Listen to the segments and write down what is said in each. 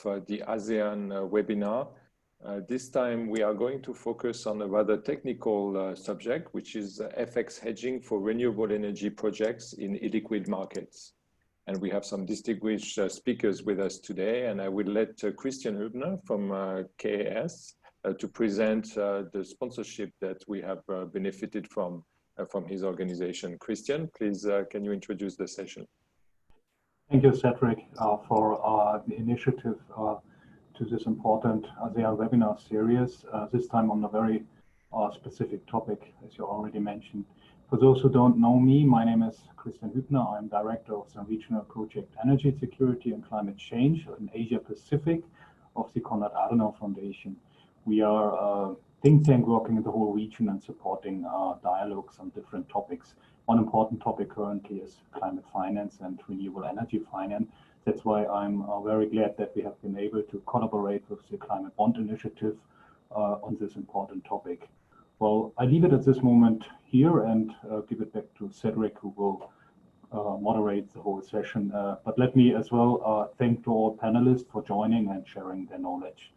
the ASEAN webinar. This time we are going to focus on a rather technical subject, which is FX hedging for renewable energy projects in illiquid markets. And we have some distinguished speakers with us today, and I will let Christian Hübner from KAS to present the sponsorship that we have benefited from his organization. Christian, please, can you introduce the session? Thank you, Cedric, for the initiative to this important ASEAN webinar series, this time on a very specific topic, as you already mentioned. For those who don't know me, my name is Christian Hübner. I'm Director of the Regional Project Energy Security and Climate Change in Asia Pacific of the Konrad-Adenauer Foundation. We are a think tank working in the whole region and supporting dialogues on different topics. One important topic currently is climate finance and renewable energy finance. That's why I'm very glad that we have been able to collaborate with the Climate Bond Initiative on this important topic. Well, I leave it at this moment here and give it back to Cedric, who will moderate the whole session. But let me as well thank to all panelists for joining and sharing their knowledge.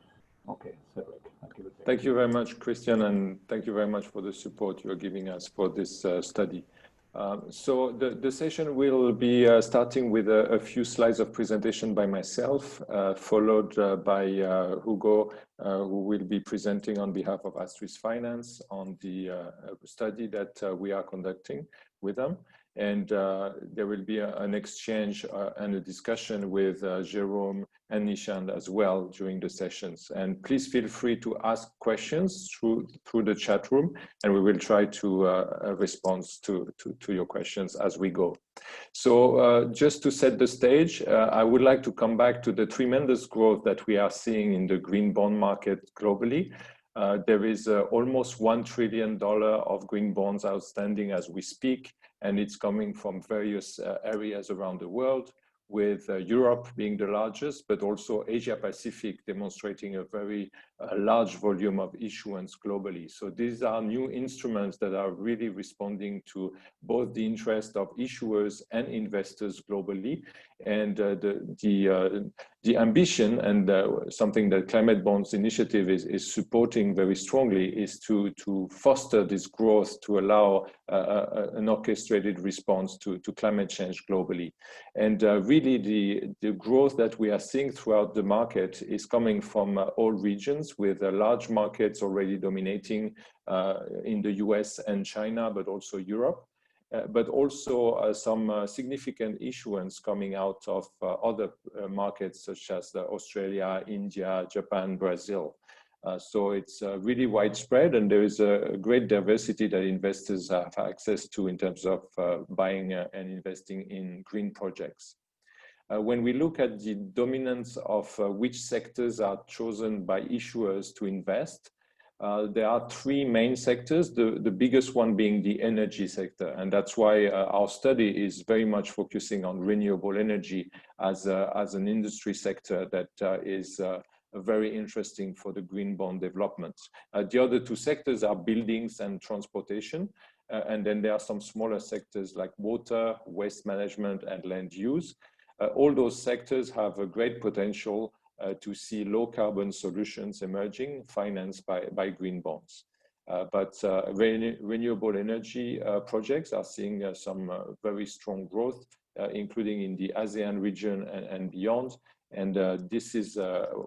Okay, Cedric, I'll give it back. Thank you very much, Christian, and thank you very much for the support you're giving us for this study. So the session will be starting with a few slides of presentation by myself, followed by Hugo, who will be presenting on behalf of Astris Finance on the study that we are conducting with them. And there will be an exchange and a discussion with Jerome and Minh as well during the sessions. And please feel free to ask questions through the chat room, and we will try to respond to your questions as we go. So just to set the stage, I would like to come back to the tremendous growth that we are seeing in the green bond market globally. There is almost $1 trillion of green bonds outstanding as we speak, and it's coming from various areas around the world, with Europe being the largest, but also Asia Pacific demonstrating a very large volume of issuance globally. So these are new instruments that are really responding to both the interest of issuers and investors globally. And the ambition, and something that Climate Bonds Initiative is supporting very strongly, is to foster this growth to allow an orchestrated response to climate change globally. And really the growth that we are seeing throughout the market is coming from all regions, with large markets already dominating in the US and China, but also Europe. But also some significant issuance coming out of other markets such as Australia, India, Japan, Brazil. So it's really widespread, and there is a great diversity that investors have access to in terms of buying and investing in green projects. When we look at the dominance of which sectors are chosen by issuers to invest, there are three main sectors, the biggest one being the energy sector. And that's why our study is very much focusing on renewable energy as an industry sector that is very interesting for the green bond development. The other two sectors are buildings and transportation. And then there are some smaller sectors like water, waste management, and land use. All those sectors have a great potential to see low carbon solutions emerging, financed by green bonds. But renewable energy projects are seeing some very strong growth, including in the ASEAN region and beyond. And this is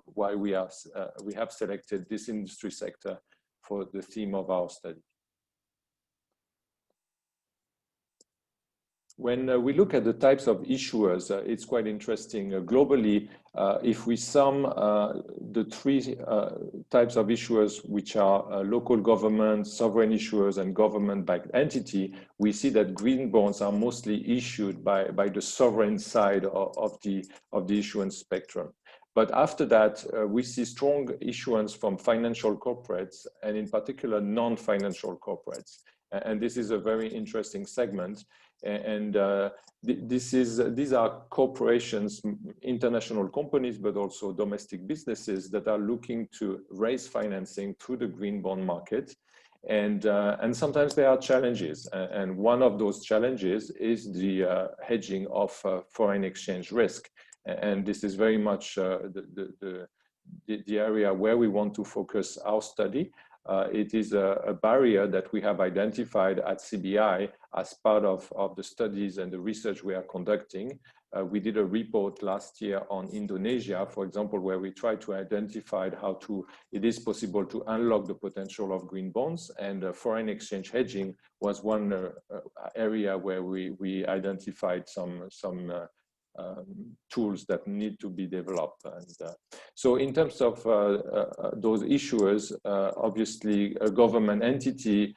why we have selected this industry sector for the theme of our study. When we look at the types of issuers, it's quite interesting. Globally, if we sum the three types of issuers, which are local government, sovereign issuers, and government-backed entity, we see that green bonds are mostly issued by the sovereign side of the issuance spectrum. But after that, we see strong issuance from financial corporates, and in particular, non-financial corporates. And this is a very interesting segment. And these are corporations, international companies, but also domestic businesses that are looking to raise financing through the green bond market. And sometimes there are challenges. And one of those challenges is the hedging of foreign exchange risk. And this is very much the area where we want to focus our study. It is a barrier that we have identified at CBI as part of the studies and the research we are conducting. We did a report last year on Indonesia, for example, where we tried to identify how it is possible to unlock the potential of green bonds, and foreign exchange hedging was one area where we identified some tools that need to be developed. And so in terms of those issuers, obviously a government entity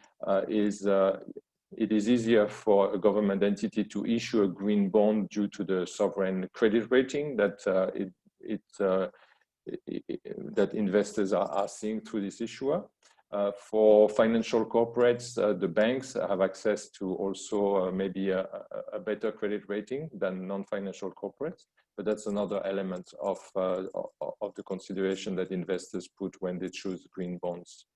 it is easier for a government entity to issue a green bond due to the sovereign credit rating that that investors are seeing through this issuer. For financial corporates, the banks have access to also maybe a better credit rating than non-financial corporates, but that's another element of the consideration that investors put when they choose green bonds.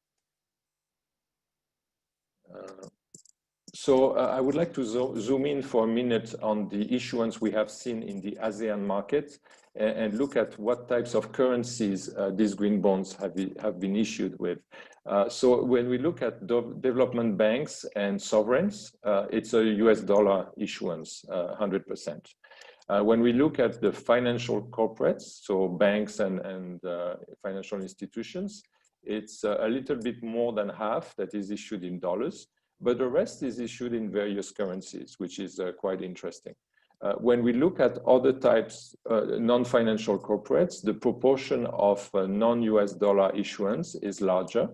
So I would like to zoom in for a minute on the issuance we have seen in the ASEAN market and look at what types of currencies these green bonds have been issued with. So when we look at development banks and sovereigns, it's a US dollar issuance, 100%. When we look at the financial corporates, so banks and financial institutions, it's a little bit more than half that is issued in dollars. But the rest is issued in various currencies, which is quite interesting. When we look at other types, non-financial corporates, the proportion of non-US dollar issuance is larger.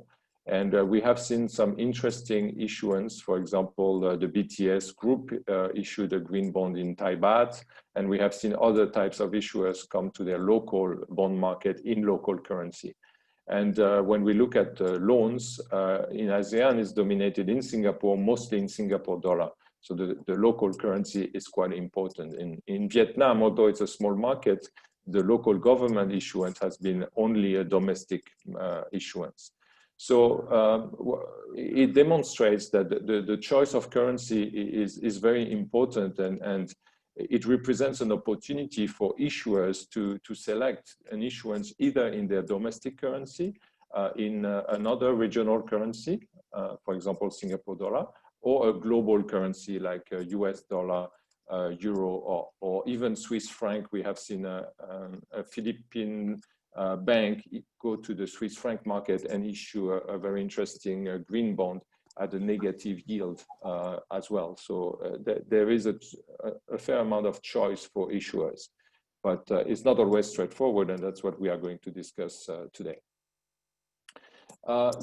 And we have seen some interesting issuance. For example, the BTS group issued a green bond in Thai baht. And we have seen other types of issuers come to their local bond market in local currency. And when we look at loans in ASEAN, is dominated in Singapore, mostly in Singapore dollar. So the local currency is quite important. In Vietnam, although it's a small market, the local government issuance has been only a domestic issuance. So it demonstrates that the choice of currency is very important, and it represents an opportunity for issuers to select an issuance either in their domestic currency, in another regional currency, for example, Singapore dollar, or a global currency like US dollar, euro, or even Swiss franc. We have seen a Philippine bank go to the Swiss franc market and issue a very interesting green bond at a negative yield as well. So there is a fair amount of choice for issuers, but it's not always straightforward, and that's what we are going to discuss today.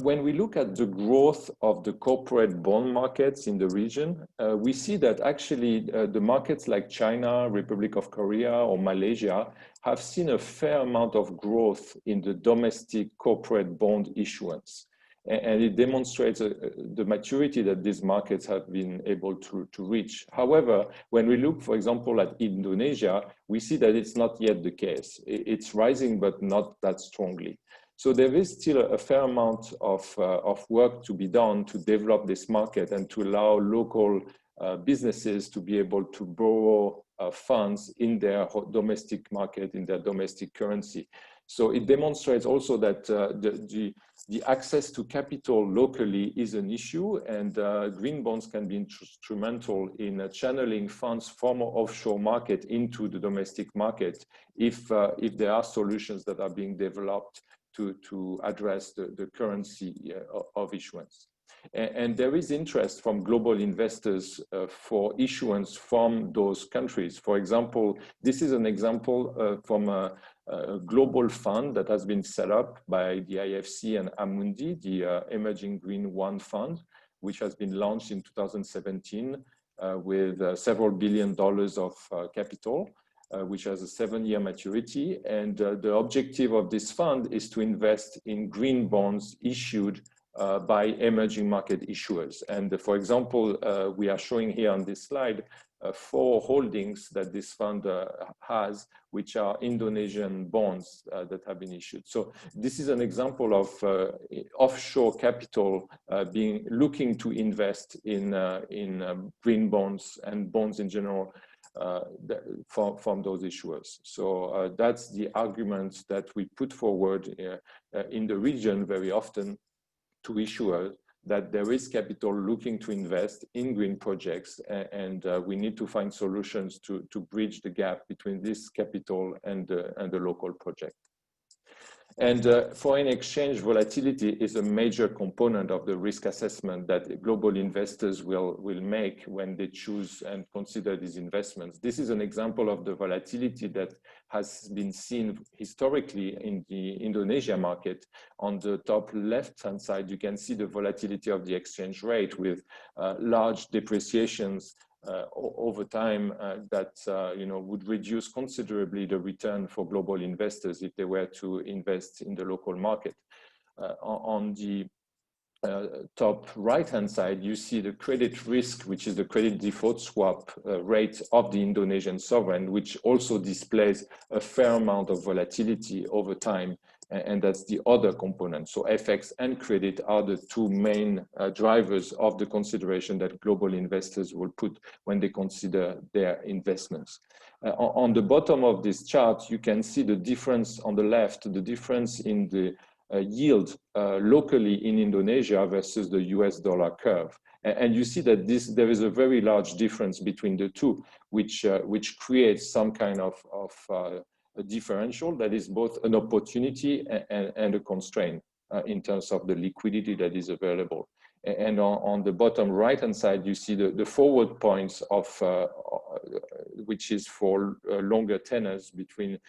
When we look at the growth of the corporate bond markets in the region, we see that actually the markets like China, Republic of Korea, or Malaysia have seen a fair amount of growth in the domestic corporate bond issuance. And it demonstrates the maturity that these markets have been able to reach. However, when we look, for example, at Indonesia, we see that it's not yet the case. It's rising, but not that strongly. So there is still a fair amount of work to be done to develop this market and to allow local businesses to be able to borrow funds in their domestic market, in their domestic currency. So it demonstrates also that the access to capital locally is an issue, and green bonds can be instrumental in channeling funds from offshore market into the domestic market if there are solutions that are being developed to address the currency of issuance. And there is interest from global investors for issuance from those countries. For example, this is an example from a global fund that has been set up by the IFC and Amundi, the Emerging Green One Fund, which has been launched in 2017 with several $1 billion of capital, which has a 7-year maturity. And the objective of this fund is to invest in green bonds issued by emerging market issuers. And for example, we are showing here on this slide 4 holdings that this fund has, which are Indonesian bonds that have been issued. So this is an example of offshore capital looking to invest in green bonds and bonds in general from those issuers. So that's the argument that we put forward in the region very often to issuers, that there is capital looking to invest in green projects, and we need to find solutions to bridge the gap between this capital and the local project. And foreign exchange volatility is a major component of the risk assessment that global investors will make when they choose and consider these investments. This is an example of the volatility that has been seen historically in the Indonesia market. On the top left-hand side, you can see the volatility of the exchange rate with large depreciations over time that would reduce considerably the return for global investors if they were to invest in the local market. On the top right-hand side, you see the credit risk, which is the credit default swap rate of the Indonesian sovereign, which also displays a fair amount of volatility over time. And that's the other component. So FX and credit are the two main drivers of the consideration that global investors will put when they consider their investments. On the bottom of this chart, you can see the difference on the left, the difference in the yield locally in Indonesia versus the US dollar curve. And you see that there is a very large difference between the two, which creates some kind of a differential that is both an opportunity and a constraint in terms of the liquidity that is available. And on the bottom right-hand side, you see the forward points of which is for longer tenors between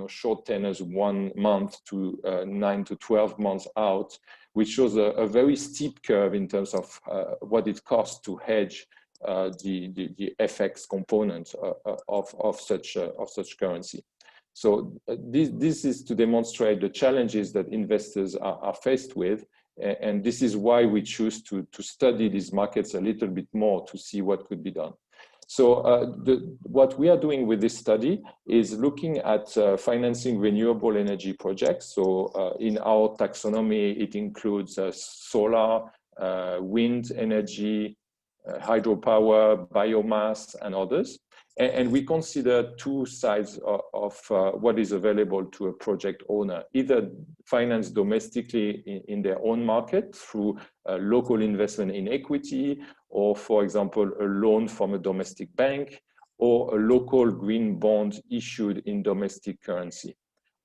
short tenors 1 month to 9 to 12 months out, which shows a very steep curve in terms of what it costs to hedge the FX component of such currency. So this is to demonstrate the challenges that investors are faced with, and this is why we choose to study these markets a little bit more to see what could be done. So what we are doing with this study is looking at financing renewable energy projects. So in our taxonomy, it includes solar, wind energy, hydropower, biomass, and others. And we consider two sides of what is available to a project owner, either finance domestically in their own market through local investment in equity, or for example, a loan from a domestic bank, or a local green bond issued in domestic currency.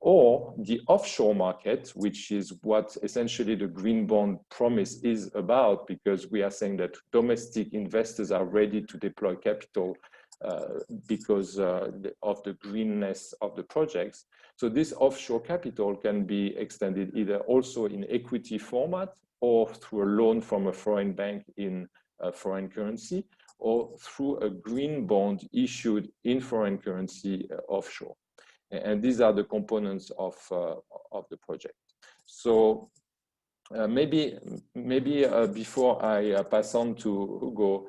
Or the offshore market, which is what essentially the green bond promise is about, because we are saying that domestic investors are ready to deploy capital because of the greenness of the projects. So this offshore capital can be extended either also in equity format, or through a loan from a foreign bank in foreign currency, or through a green bond issued in foreign currency offshore. And these are the components of the project. So maybe before I pass on to Hugo,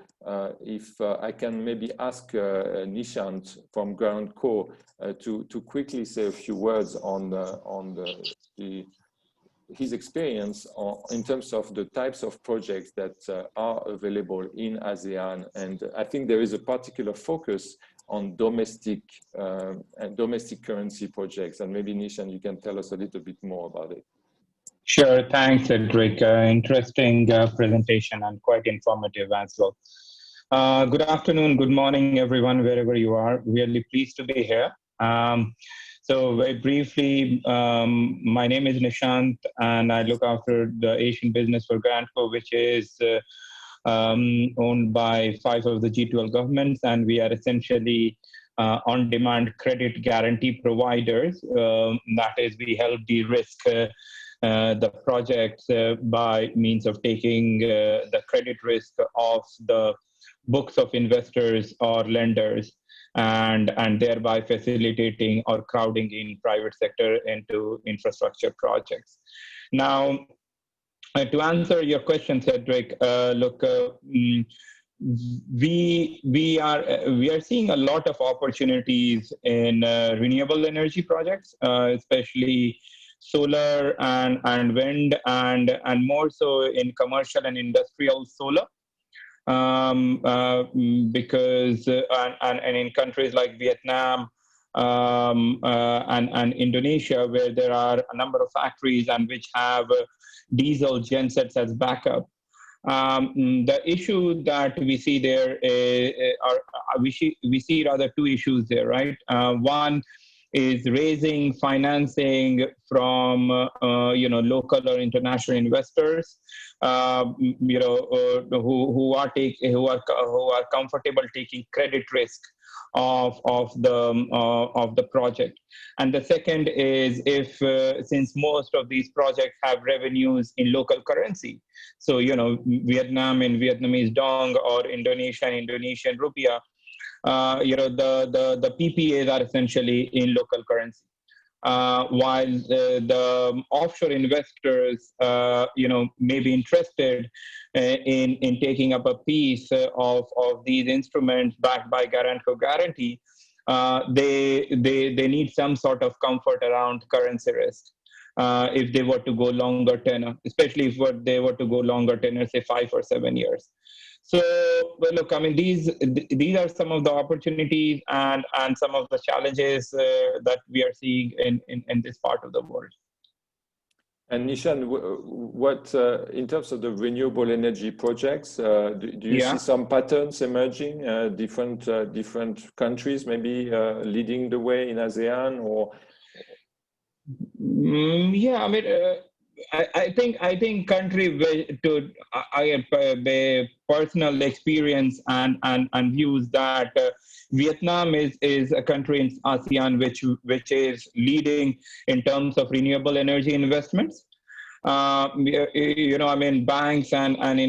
if I can maybe ask Nishant from Ground Co to quickly say a few words on his experience in terms of the types of projects that are available in ASEAN. And I think there is a particular focus on domestic and domestic currency projects. And maybe Nishant, you can tell us a little bit more about it. Sure, thanks, Cedric. Interesting presentation and quite informative as well. Good afternoon, good morning, everyone, wherever you are. Really pleased to be here. So very briefly, my name is Nishant, and I look after the Asian business for GrandCo, which is owned by 5 of the G12 governments, and we are essentially on-demand credit guarantee providers. That is, we help de-risk the projects by means of taking the credit risk off the books of investors or lenders, and thereby facilitating or crowding in private sector into infrastructure projects. Now, to answer your question, Cedric, look, we are seeing a lot of opportunities in renewable energy projects, especially solar and wind, and more so in commercial and industrial solar. because and in countries like Vietnam and Indonesia, where there are a number of factories and which have diesel gensets as backup. The issue that we see there we see rather two issues there, right? One is raising financing from local or international investors, who are comfortable taking credit risk of the project. And the second is if since most of these projects have revenues in local currency, so Vietnam in Vietnamese dong or Indonesia in Indonesian rupiah, the PPAs are essentially in local currency. While the offshore investors, may be interested in taking up a piece of these instruments backed by guarantee, they need some sort of comfort around currency risk. If they were to go longer tenor, especially if they were to go longer tenor, say 5 or 7 years. So, well, look, I mean, these are some of the opportunities and some of the challenges that we are seeing in this part of the world. And Nishan, what in terms of the renewable energy projects, do you see some patterns emerging? Different countries maybe leading the way in ASEAN, or? Yeah, I mean. I think country I have personal experience and views that Vietnam is a country in ASEAN which is leading in terms of renewable energy investments. I mean, banks and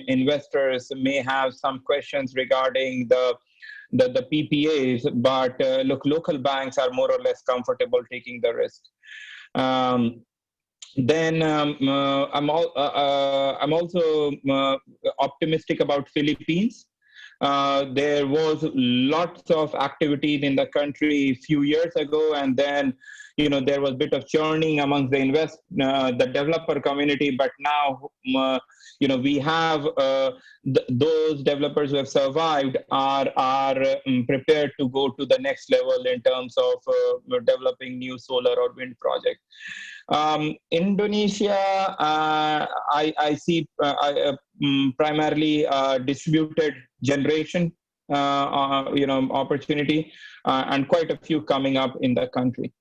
investors may have some questions regarding the PPAs, but look, local banks are more or less comfortable taking the risk. Then I'm also optimistic about Philippines. There was lots of activities in the country a few years ago, and then there was a bit of churning amongst the developer community. But now we have those developers who have survived are prepared to go to the next level in terms of developing new solar or wind projects. Indonesia, I see primarily distributed generation, opportunity, and quite a few coming up in the country.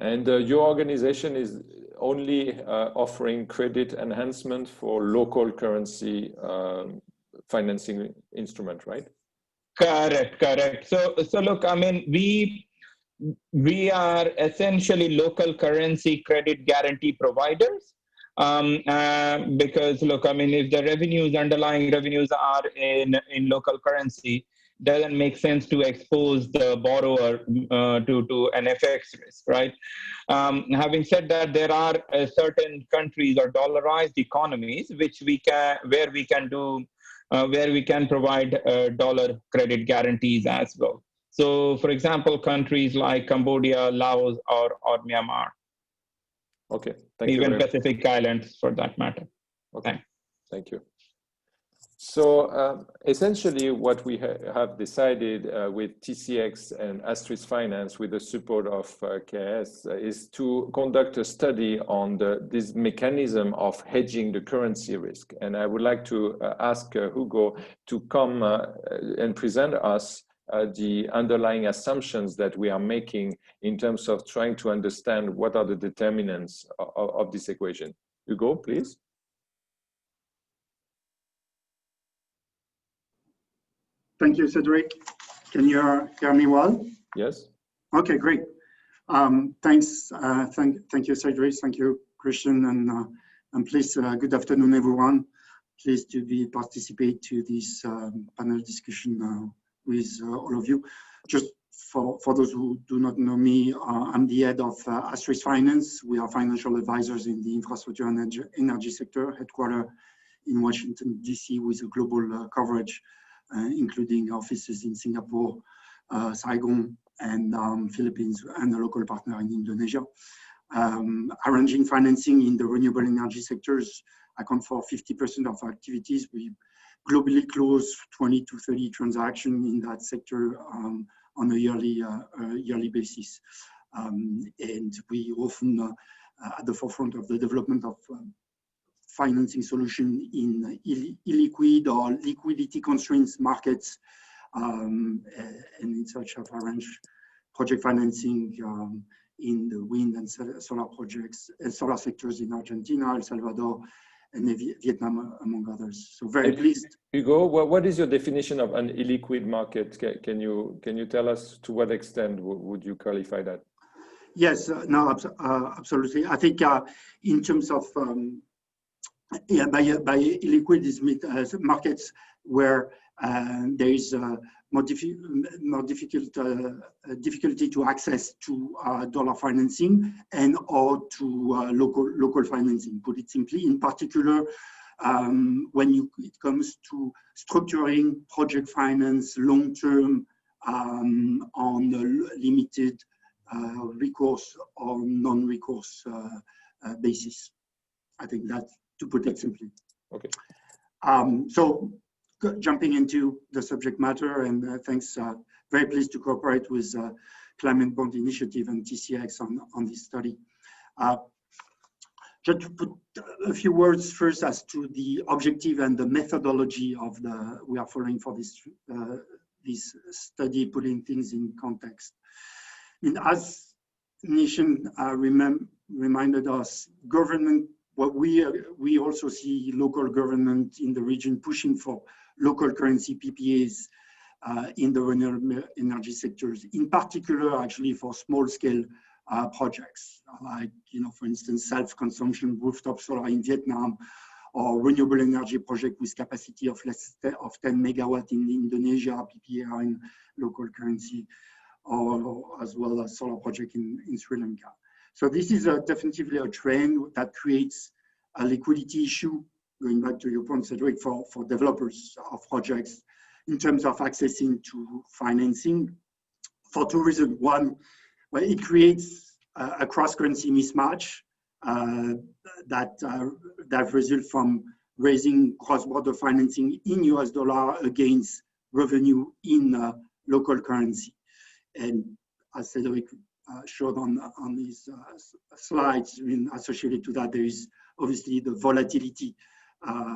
And your organization is only offering credit enhancement for local currency financing instrument, right? Correct. So look, I mean, we are essentially local currency credit guarantee providers, because look, I mean, if the underlying revenues are in local currency, doesn't make sense to expose the borrower to an FX risk, right? Having said that, there are certain countries or dollarized economies where we can provide dollar credit guarantees as well. So, for example, countries like Cambodia, Laos, or Myanmar. Okay, thank you. Even Pacific Islands, for that matter. Okay, thank you. So essentially what we have decided with TCX and Astris Finance with the support of KS is to conduct a study on this mechanism of hedging the currency risk. And I would like to ask Hugo to come and present us the underlying assumptions that we are making in terms of trying to understand what are the determinants of this equation. Hugo, please. Thank you, Cedric. Can you hear me well? Yes. Okay, great. Thanks. Thank you, Cedric. Thank you, Christian, and please, good afternoon, everyone. Pleased to participate to this panel discussion with all of you. Just for those who do not know me, I'm the head of Astris Finance. We are financial advisors in the infrastructure and energy sector, headquartered in Washington, DC, with a global coverage, including offices in Singapore, Saigon, and Philippines, and a local partner in Indonesia. Arranging financing in the renewable energy sectors account for 50% of our activities. We globally close 20 to 30 transactions in that sector on a yearly basis. And we often at the forefront of the development of financing solution in illiquid or liquidity constraints markets, and in such a range, project financing in the wind and solar projects and solar sectors in Argentina, El Salvador, and Vietnam, among others. So very pleased. Hugo, what is your definition of an illiquid market? Can you tell us to what extent would you qualify that? Yes, no, absolutely. I think in terms of by illiquid is markets where there is more difficulty to access to dollar financing and or to local financing. Put it simply, in particular, when it comes to structuring project finance long term on a limited recourse or non-recourse basis. I think that, to put it simply. Okay. So jumping into the subject matter, and thanks, very pleased to cooperate with Climate Bond Initiative and TCX on this study. Just to put a few words first as to the objective and the methodology of we are following for this study, putting things in context. As Nation reminded us, government, what we also see local government in the region pushing for local currency PPAs in the renewable energy sectors, in particular, actually for small scale projects, like, for instance, self-consumption rooftop solar in Vietnam, or renewable energy project with capacity of 10 megawatt in Indonesia, PPA in local currency, or as well as solar project in Sri Lanka. So this is definitely a trend that creates a liquidity issue, going back to your point, Cedric, for developers of projects in terms of accessing to financing for two reasons. One, well, it creates a cross-currency mismatch that results from raising cross-border financing in US dollar against revenue in local currency. And as Cedric showed on these slides, associated to that, there is obviously the volatility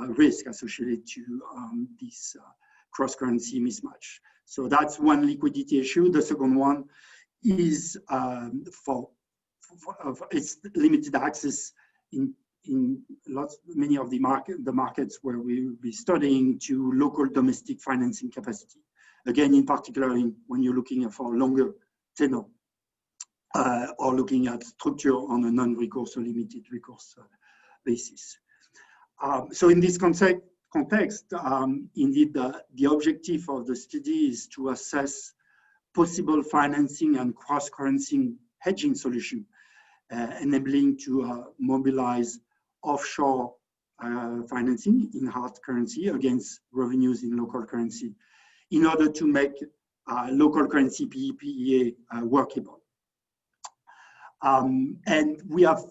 risk associated to this cross-currency mismatch. So that's one liquidity issue. The second one is for its limited access in many of the markets where we will be studying to local domestic financing capacity. Again, in particular, when you're looking for longer tenor or looking at structure on a non-recourse or limited recourse basis. So in this context, indeed, the objective of the study is to assess possible financing and cross-currency hedging solution, enabling to mobilize offshore financing in hard currency against revenues in local currency in order to make local currency PPA workable. And we have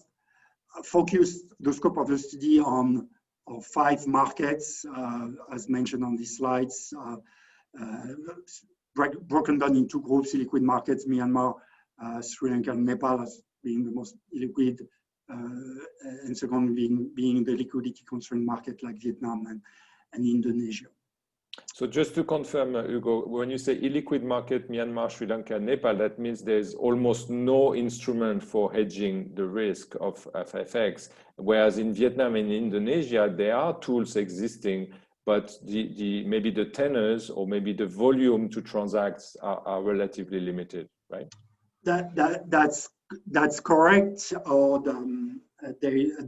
focused the scope of the study on 5 markets, as mentioned on these slides, broken down into 2 groups: illiquid markets, Myanmar, Sri Lanka, and Nepal as being the most illiquid, and second being the liquidity constrained market like Vietnam and Indonesia. So just to confirm, Hugo, when you say illiquid market, Myanmar, Sri Lanka, Nepal, that means there's almost no instrument for hedging the risk of FX, whereas in Vietnam and Indonesia, there are tools existing, but maybe the tenors or maybe the volume to transact are relatively limited, right? That's correct. Or the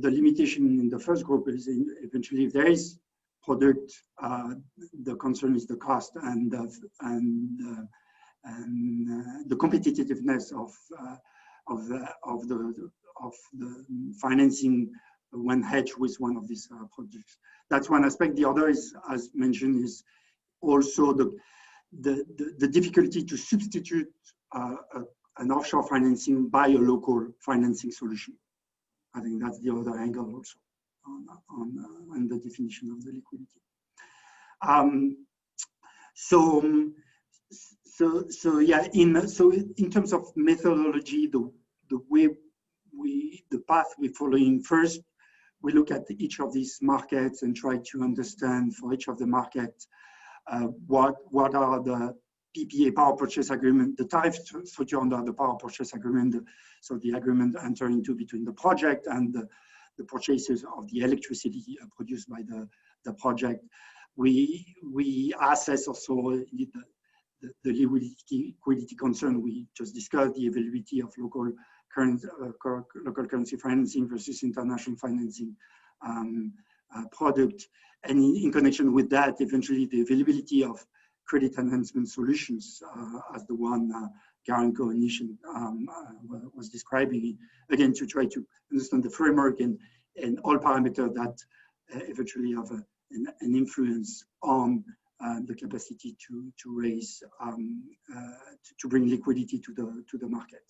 limitation in the first group is eventually if there is product, the concern is the cost and the competitiveness of the financing when hedged with one of these projects. That's one aspect. The other is, as mentioned, is also the difficulty to substitute an offshore financing by a local financing solution. I think that's the other angle also on the definition of the liquidity. Yeah, in terms of methodology, the path we're following, first we look at each of these markets and try to understand for each of the markets what are the PPA, power purchase agreement, the tariff structure under the power purchase agreement, so the agreement entering into between the project and the purchases of the electricity produced by the project. We assess also the liquidity concern we just discussed, the availability of local currency financing versus international financing product, and in connection with that, eventually the availability of credit enhancement solutions, as the one Garanco Initian was describing, again to try to understand the framework and all parameters that eventually have an influence on the capacity to raise, to bring liquidity to the market.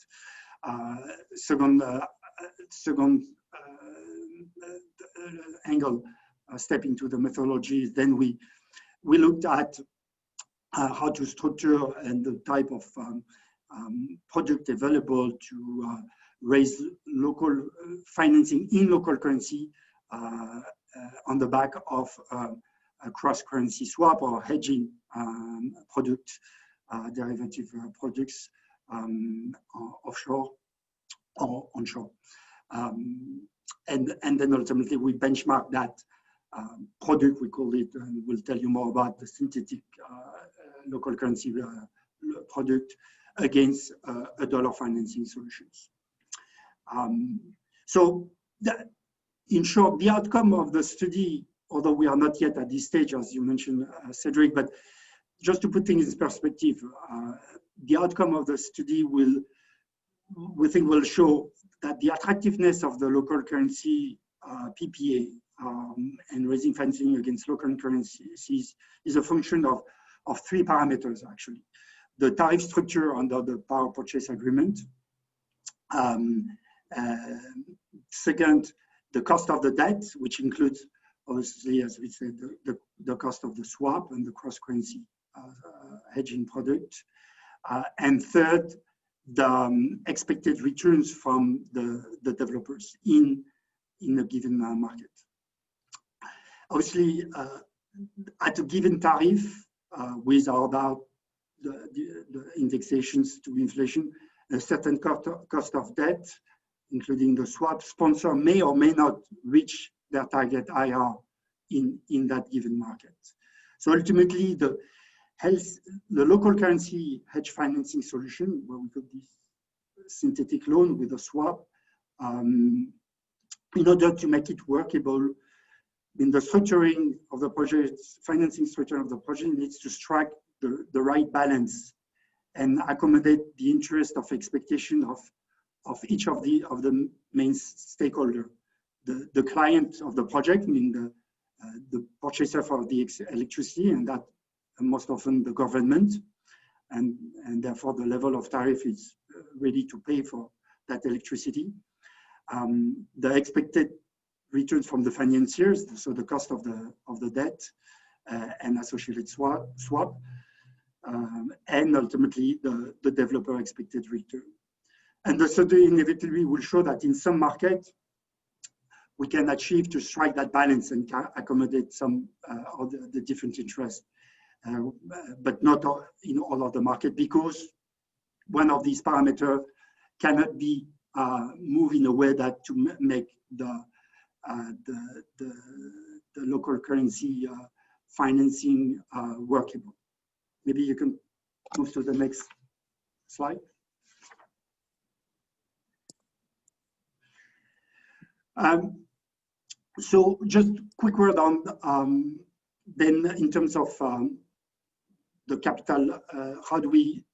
Second angle, step into the methodology, then we looked at how to structure and the type of product available to raise local financing in local currency on the back of a cross-currency swap or hedging product, derivative products, offshore or onshore. And then ultimately we benchmark that product, we call it, and we'll tell you more about the synthetic local currency product against a dollar financing solutions. So that, in short, the outcome of the study, although we are not yet at this stage, as you mentioned, Cedric, but just to put things in perspective, the outcome of the study we think will show that the attractiveness of the local currency PPA and raising financing against local currencies is a function of three parameters, actually. The tariff structure under the power purchase agreement. Second, the cost of the debt, which includes, obviously, as we said, the cost of the swap and the cross-currency hedging product. And third, the expected returns from the developers in a given market. Obviously, at a given tariff, with or without the indexations to inflation, a certain cost of debt, including the swap, sponsor may or may not reach their target IR in that given market. So ultimately, the local currency hedge financing solution, where we got this synthetic loan with a swap, in order to make it workable, in the structuring of the project, financing structure of the project needs to strike the right balance and accommodate the interest of expectation of each of the main stakeholder. The client of the project, meaning the purchaser for the electricity, and that most often the government, and therefore the level of tariff is ready to pay for that electricity. The expected returns from the financiers, so the cost of the debt and associated swap, and ultimately the developer expected return. And the study inevitably will show that in some markets, we can achieve to strike that balance and accommodate some of the different interests, but not in all of the market, because one of these parameters cannot be moved in a way that to make the local currency financing workable. Maybe you can move to the next slide. So just quick word on then in terms of the capital, how we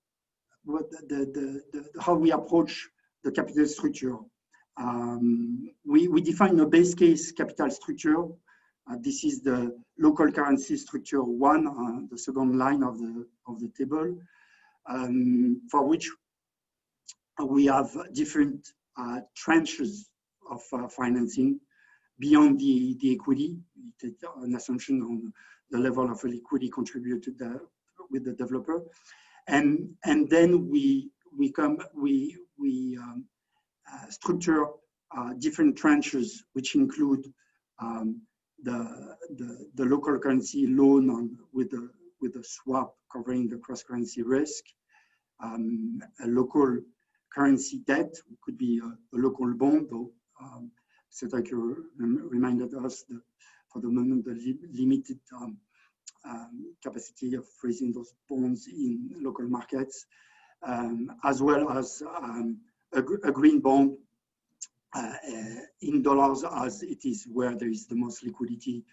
approach the capital structure. We define a base case capital structure. This is the local currency structure one, the second line of the table, for which we have different tranches of financing. beyond the equity. We take an assumption on the level of liquidity contributed with the developer, and then we structure different tranches, which include the local currency loan with a swap covering the cross-currency risk, a local currency debt, could be a local bond, though Cedric reminded us that for the moment the limited capacity of raising those bonds in local markets, as well as a green bond in dollars, as it is where there is the most liquidity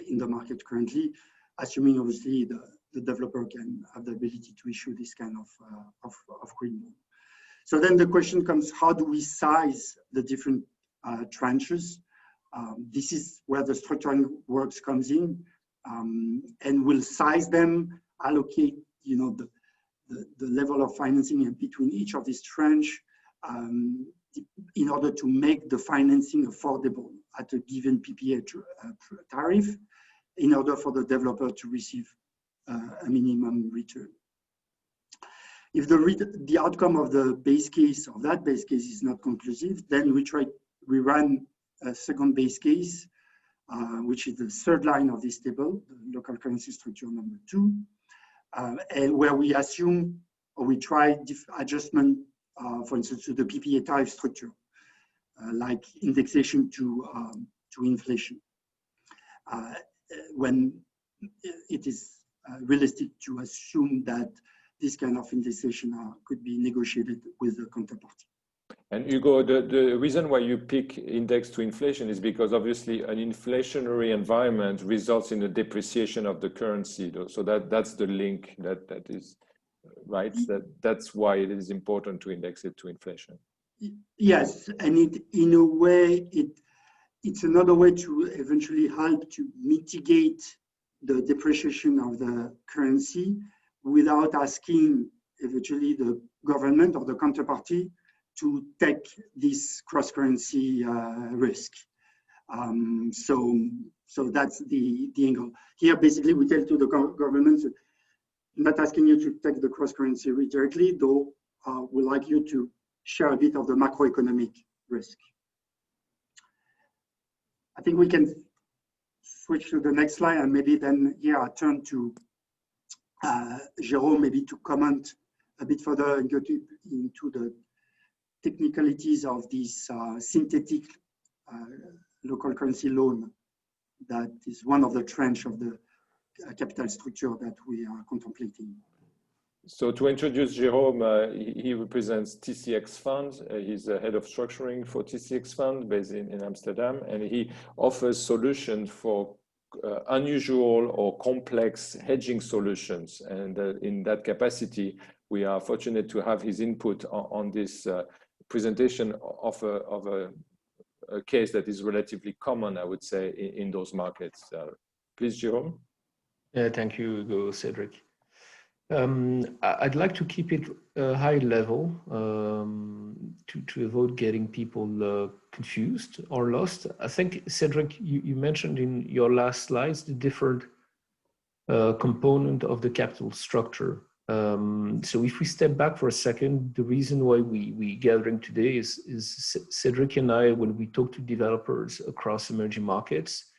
in the market currently, assuming obviously the developer can have the ability to issue this kind of green bond. So then the question comes, how do we size the different tranches? This is where the structuring works comes in, and we'll size them, allocate, the level of financing between each of these tranches in order to make the financing affordable at a given PPA tariff, in order for the developer to receive a minimum return. If the outcome of the base case, of that base case, is not conclusive, then we run a second base case, which is the third line of this table, the local currency structure number 2, and where we assume, or we try adjustment, for instance, to the PPA tariff structure, like indexation to inflation, when it is realistic to assume that this kind of indexation could be negotiated with the counterparty. And Hugo, the reason why you pick index to inflation is because obviously an inflationary environment results in a depreciation of the currency. So that's the link that is right. That's why it is important to index it to inflation. Yes, and in a way it's another way to eventually help to mitigate the depreciation of the currency without asking eventually the government or the counterparty to take this cross-currency risk. So that's the angle. Here, basically, we tell to the government, not asking you to take the cross-currency risk directly, though we'd like you to share a bit of the macroeconomic risk. I think we can switch to the next slide, and maybe then here I turn to Jerome, maybe to comment a bit further and go into the technicalities of this synthetic local currency loan that is one of the tranches of the capital structure that we are contemplating. So to introduce Jerome, he represents TCX Fund. He's the head of structuring for TCX Fund based in Amsterdam, and he offers solutions for unusual or complex hedging solutions. And in that capacity, we are fortunate to have his input on this presentation of a case that is relatively common, I would say, in those markets. Please, Jerome. Thank you, Hugo, Cedric. I'd like to keep it high level to avoid getting people confused or lost. I think, Cedric, you mentioned in your last slides the different component of the capital structure. So if we step back for a second, the reason why we gathering today is Cedric and I, when we talk to developers across emerging markets,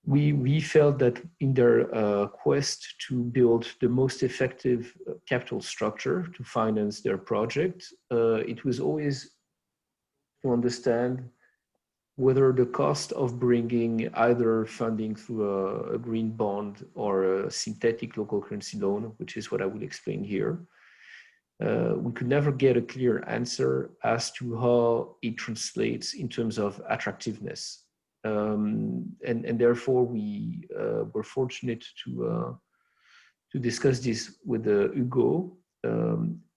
we felt that in their quest to build the most effective capital structure to finance their project, it was always to understand whether the cost of bringing either funding through a green bond or a synthetic local currency loan, which is what I will explain here, we could never get a clear answer as to how it translates in terms of attractiveness. And therefore we were fortunate to discuss this with Hugo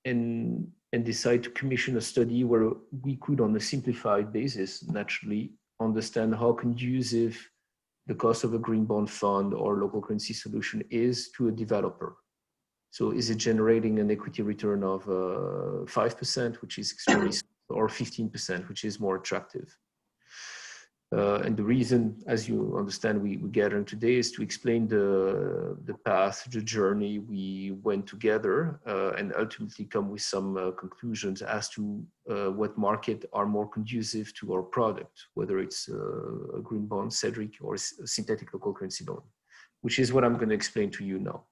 and decide to commission a study where we could, on a simplified basis, naturally understand how conducive the cost of a green bond fund or local currency solution is to a developer. So is it generating an equity return of 5%, which is extremely, or 15%, which is more attractive? And the reason, as you understand, we gathered today is to explain the path, the journey we went together, and ultimately come with some conclusions as to what market are more conducive to our product, whether it's a green bond, Cedric, or a synthetic local currency loan, which is what I'm going to explain to you now.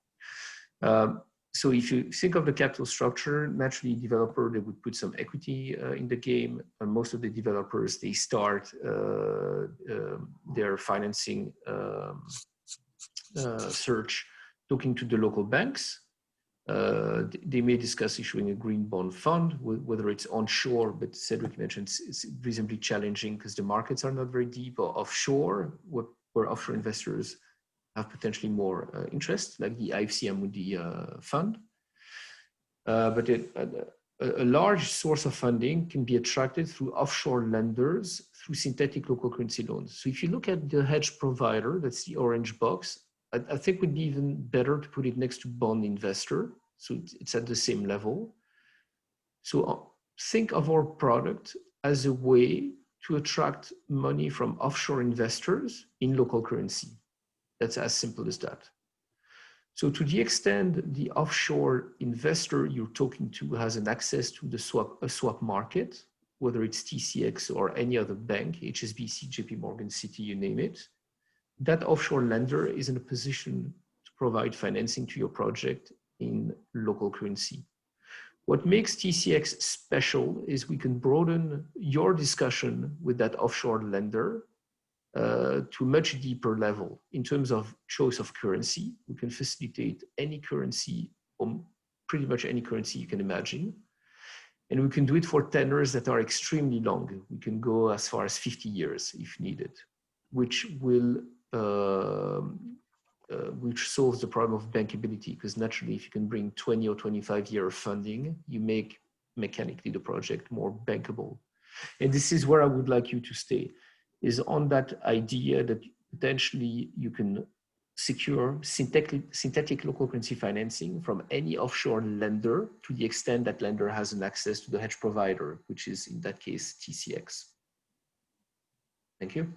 So if you think of the capital structure, naturally developer, they would put some equity in the game. And most of the developers, they start their financing search talking to the local banks. They may discuss issuing a green bond fund, whether it's onshore, but Cedric mentioned it's reasonably challenging because the markets are not very deep, or offshore, where offshore investors have potentially more interest, like the IFC Amundi fund. But a large source of funding can be attracted through offshore lenders through synthetic local currency loans. So if you look at the hedge provider, that's the orange box, I think it would be even better to put it next to bond investor. So it's at the same level. So think of our product as a way to attract money from offshore investors in local currency. That's as simple as that. So to the extent the offshore investor you're talking to has an access to the swap market, whether it's TCX or any other bank, HSBC, JP Morgan, Citi, you name it, that offshore lender is in a position to provide financing to your project in local currency. What makes TCX special is we can broaden your discussion with that offshore lender to a much deeper level in terms of choice of currency. We can facilitate any currency, or pretty much any currency you can imagine. And we can do it for tenors that are extremely long. We can go as far as 50 years if needed, which solves the problem of bankability, because naturally if you can bring 20 or 25-year funding, you make mechanically the project more bankable. And this is where I would like you to stay, is on that idea that potentially you can secure synthetic local currency financing from any offshore lender to the extent that lender has an access to the hedge provider, which is in that case TCX. Thank you.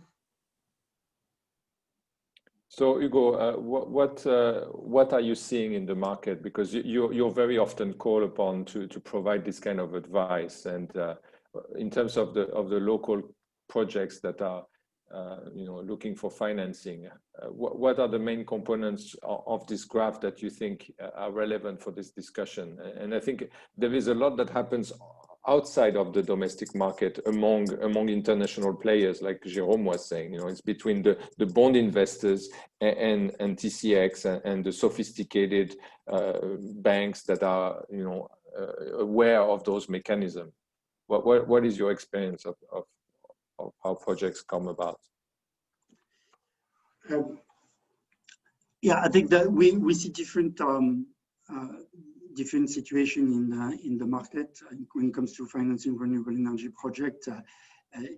So Hugo, what are you seeing in the market? Because you're very often called upon to provide this kind of advice, and in terms of the local projects that are looking for financing, what are the main components of this graph that you think are relevant for this discussion? And I think there is a lot that happens outside of the domestic market among international players, like Jerome was saying. It's between the bond investors and TCX and the sophisticated banks that are aware of those mechanisms. What is your experience of how projects come about? Yeah, I think that we see different situation in the market when it comes to financing renewable energy project.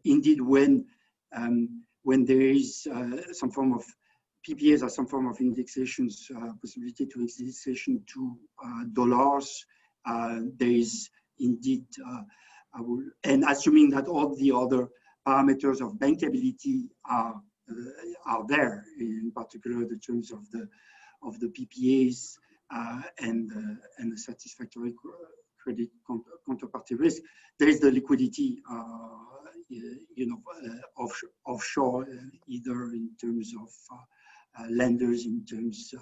Indeed, when there is some form of PPAs or some form of indexations, possibility to indexation to dollars, there is indeed, and assuming that all the other parameters of bankability are there, in particular the terms of the PPAs and the satisfactory credit counterparty risk. There is the liquidity, offshore, either in terms of lenders, in terms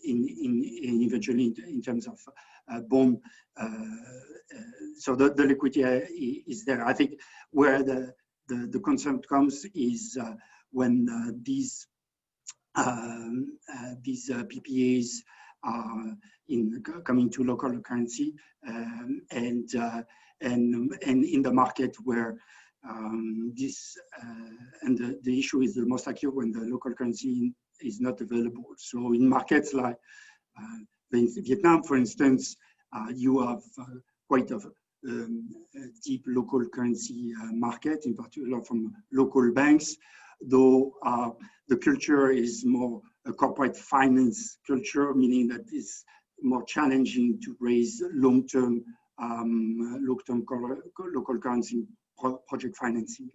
eventually in terms of bond. So the liquidity is there. I think where the concern comes is when these PPAs are coming to local currency, and in the market where this and the issue is the most acute when the local currency is not available. So in markets like Vietnam, for instance, you have quite a deep local currency market, in particular from local banks, though the culture is more a corporate finance culture, meaning that it's more challenging to raise long-term long-term local currency project financing,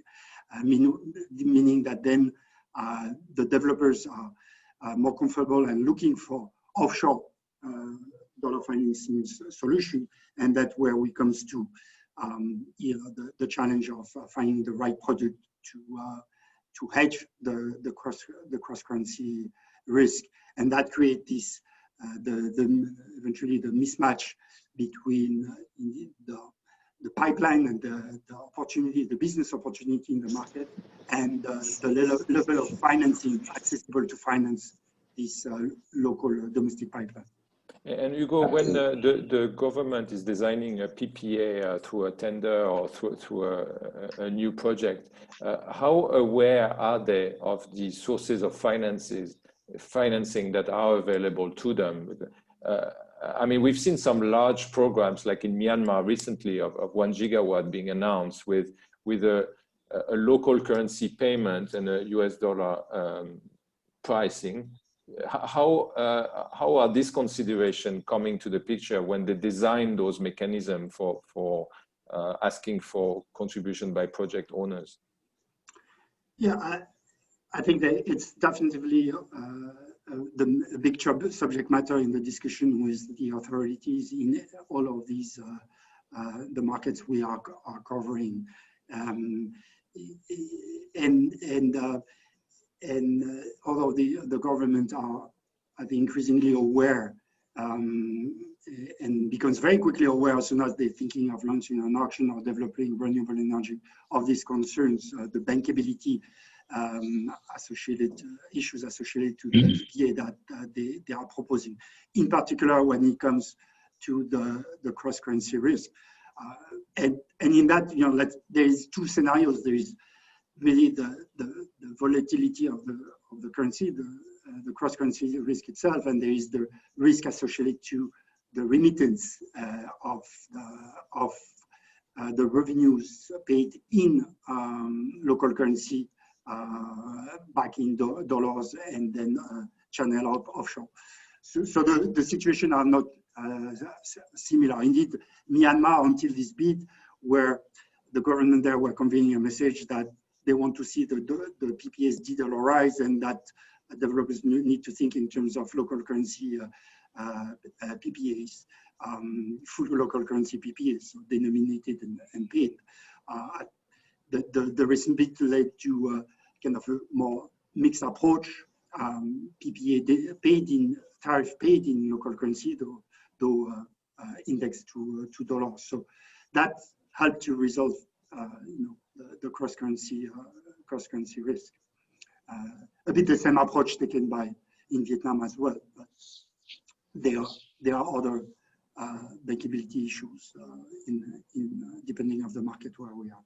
meaning that then the developers are more comfortable and looking for offshore dollar financing solution, and that's where we comes to the challenge of finding the right product to hedge the cross currency risk, and that creates this eventually the mismatch between the pipeline and the opportunity, the business opportunity in the market, and the level of financing accessible to finance this local domestic pipeline. And Hugo, when the government is designing a PPA through a tender or through a new project, how aware are they of the sources of financing that are available to them? I mean, we've seen some large programs like in Myanmar recently of 1 gigawatt being announced with a local currency payment and a US dollar pricing. How are these considerations coming to the picture when they design those mechanisms for asking for contribution by project owners? Yeah, I think that it's definitely the big subject matter in the discussion with the authorities in all of these the markets we are covering, and although the government are, I think, increasingly aware and becomes very quickly aware as soon as they're thinking of launching an auction or developing renewable energy of these concerns, the bankability issues associated to the PPA that they are proposing, in particular when it comes to the cross-currency risk. And in that, there is two scenarios. There is really the volatility of the currency, the cross-currency risk itself, and there is the risk associated to the remittance of the revenues paid in local currency back in dollars and then channel out offshore. So the situation are not similar. Indeed, Myanmar, until this bid, where the government there were conveying a message that they want to see the PPAs de-dollarize, and that developers need to think in terms of local currency PPAs, full local currency PPAs, so denominated and paid. The recent bid led to kind of a more mixed approach. PPA tariff paid in local currency, though indexed to dollars. So that helped to resolve the cross-currency risk. A bit the same approach taken in Vietnam as well, but there are other bankability issues depending on the market where we are.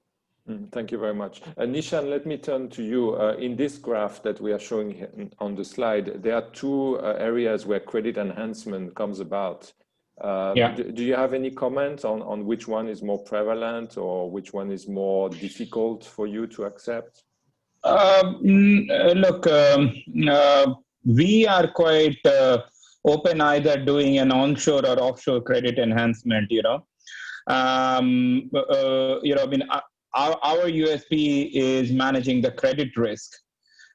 Thank you very much. Nishan, let me turn to you. In this graph that we are showing here on the slide, there are two areas where credit enhancement comes about. Do you have any comment on which one is more prevalent or which one is more difficult for you to accept? Look, we are quite open either doing an onshore or offshore credit enhancement. I mean, our USP is managing the credit risk,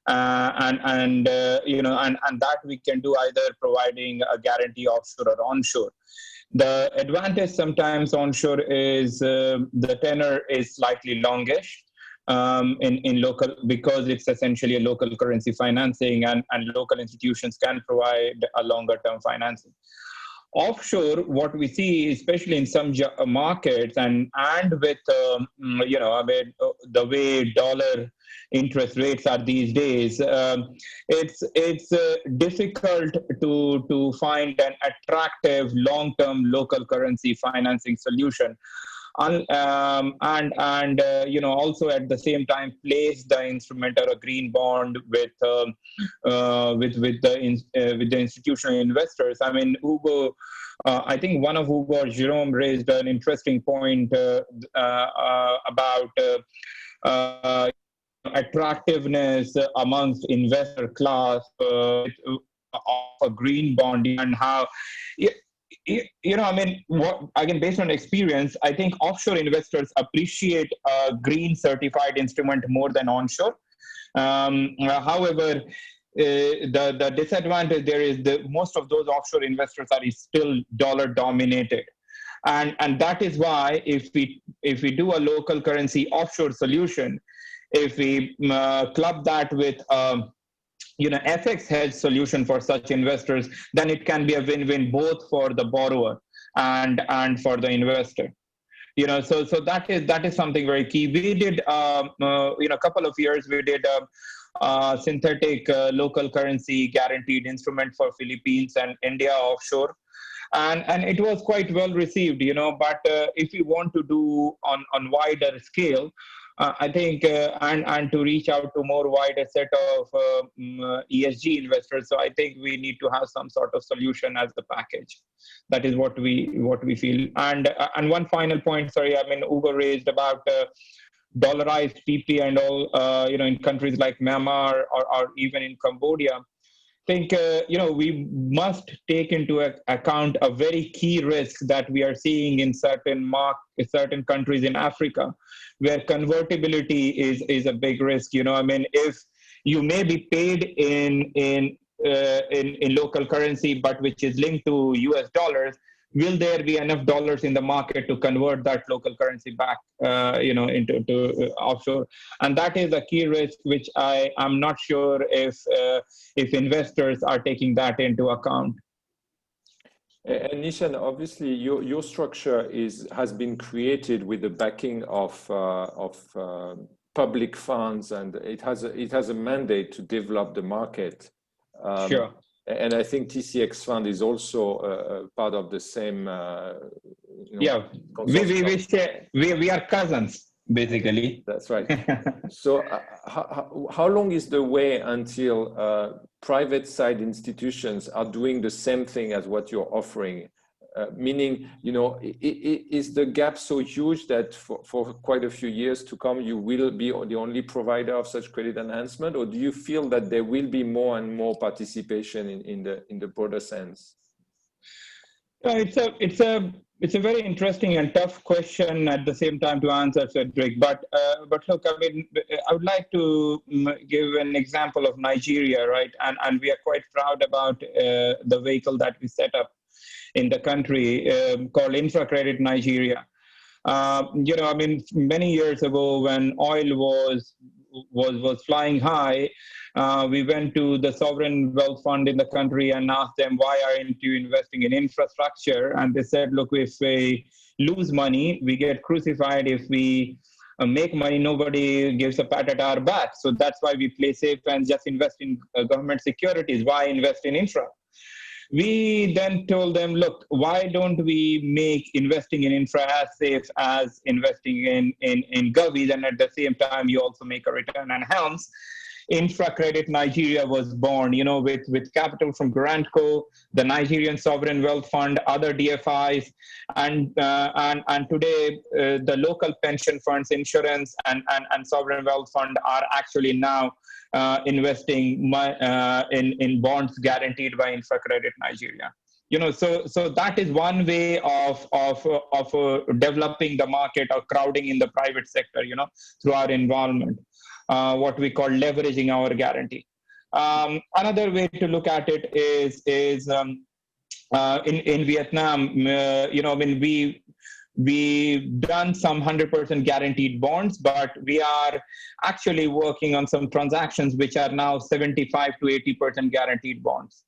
and that we can do either providing a guarantee offshore or onshore. The advantage sometimes onshore is the tenor is slightly longish in local, because it's essentially a local currency financing, and local institutions can provide a longer term financing. Offshore, what we see, especially in some markets, and with I mean, the way dollar interest rates are these days, it's difficult to find an attractive long-term local currency financing solution. Also at the same time place the instrument or a green bond with the institutional investors. I mean, Hugo, I think one of Hugo or Jerome raised an interesting point about attractiveness amongst investor class of a green bond, and how I mean, again, based on experience, I think offshore investors appreciate a green certified instrument more than onshore. However, the disadvantage there is that most of those offshore investors are still dollar dominated. And that is why if we do a local currency offshore solution, if we club that with FX hedge solution for such investors, then it can be a win-win both for the borrower and for the investor. So that is something very key. We did a couple of years we did a synthetic local currency guaranteed instrument for Philippines and India offshore. And it was quite well received, but if you want to do on wider scale, I think, and to reach out to more wider set of ESG investors, so I think we need to have some sort of solution as the package. That is what we feel. And one final point, sorry, I mean, Hugo raised about dollarized PP and all, in countries like Myanmar or even in Cambodia. I think, we must take into account a very key risk that we are seeing in certain countries in Africa, where convertibility is a big risk. I mean, if you may be paid in local currency, but which is linked to US dollars, will there be enough dollars in the market to convert that local currency back, into offshore? And that is a key risk, which I am not sure if investors are taking that into account. And Nishan, obviously, your structure has been created with the backing of public funds, and it has a mandate to develop the market. Sure. And I think TCX Fund is also part of the same. Yeah, we are cousins, basically. That's right. So how long is the way until private side institutions are doing the same thing as what you're offering? Meaning, is the gap so huge that for quite a few years to come, you will be the only provider of such credit enhancement, or do you feel that there will be more and more participation in the broader sense? It's a very interesting and tough question at the same time to answer, Cedric. But look, I mean, I would like to give an example of Nigeria, right? And we are quite proud about the vehicle that we set up in the country called InfraCredit Nigeria. I mean, many years ago when oil was flying high, we went to the sovereign wealth fund in the country and asked them, why aren't you investing in infrastructure? And they said, look, if we lose money, we get crucified. If we make money, nobody gives a pat at our back. So that's why we play safe and just invest in government securities. Why invest in infra? We then told them, look, why don't we make investing in infra as safe as investing in govies, and at the same time, you also make a return on helms. InfraCredit Nigeria was born, with capital from Grantco, the Nigerian Sovereign Wealth Fund, other DFIs, and today the local pension funds, insurance, and Sovereign Wealth Fund are actually now investing in bonds guaranteed by InfraCredit Nigeria. So that is one way of developing the market or crowding in the private sector, through our involvement. What we call leveraging our guarantee. Another way to look at it is in Vietnam. When we've done some 100% guaranteed bonds, but we are actually working on some transactions which are now 75 to 80% guaranteed bonds,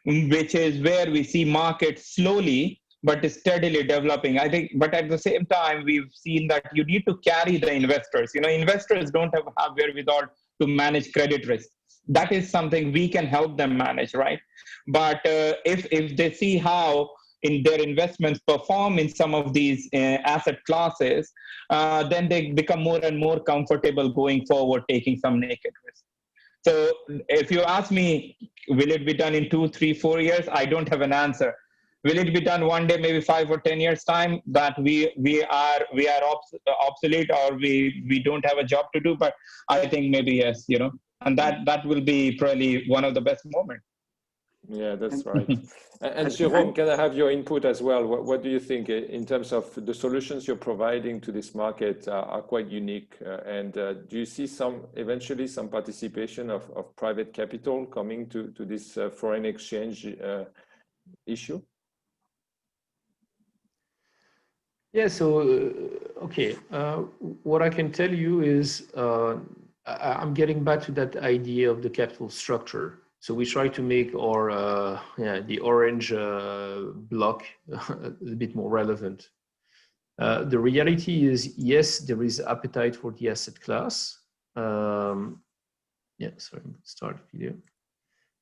which is where we see markets slowly but steadily developing. I think, but at the same time, we've seen that you need to carry the investors. Investors don't have wherewithal to manage credit risk. That is something we can help them manage, right? But if they see how in their investments perform in some of these asset classes, then they become more and more comfortable going forward, taking some naked risk. So if you ask me, will it be done in 2, 3, 4 years? I don't have an answer. Will it be done one day, maybe 5 or 10 years time, that we are obsolete or we don't have a job to do? But I think maybe yes, and that will be probably one of the best moments. Yeah, that's right. And Jerome, can I have your input as well? What do you think in terms of the solutions you're providing to this market are quite unique? And do you see eventually some participation of private capital coming to this foreign exchange issue? Yeah, so, okay. What I can tell you is I'm getting back to that idea of the capital structure. So we try to make our, the orange block a bit more relevant. The reality is, yes, there is appetite for the asset class. Yeah, sorry, start video.